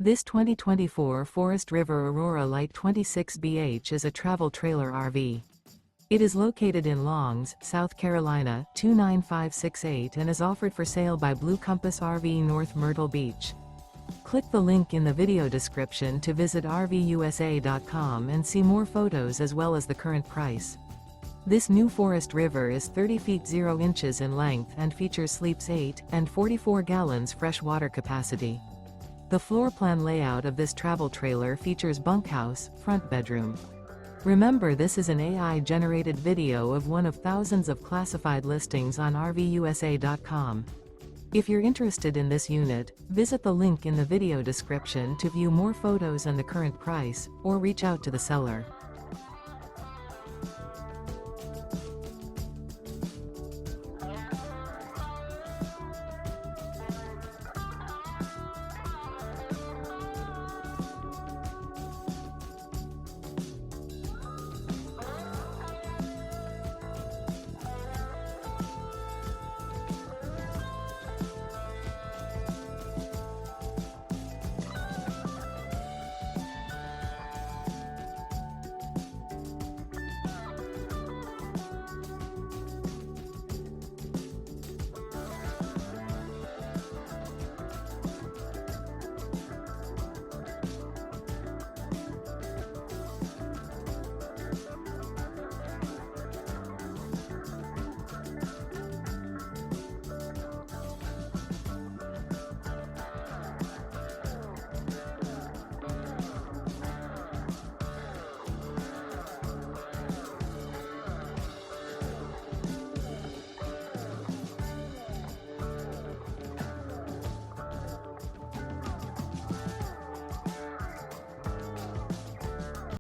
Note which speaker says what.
Speaker 1: This 2024 Forest River Aurora Light 26BH is a travel trailer RV. It is located in Longs, South Carolina, 29568 and is offered for sale by Blue Compass RV North Myrtle Beach. Click the link in the video description to visit RVUSA.com and see more photos as well as the current price. This new Forest River is 30 feet 0 inches in length and features sleeps 8 and 44 gallons fresh water capacity. The floor plan layout of this travel trailer features bunkhouse, front bedroom. Remember, this is an AI-generated video of one of thousands of classified listings on RVUSA.com. If you're interested in this unit, visit the link in the video description to view more photos and the current price, or reach out to the seller.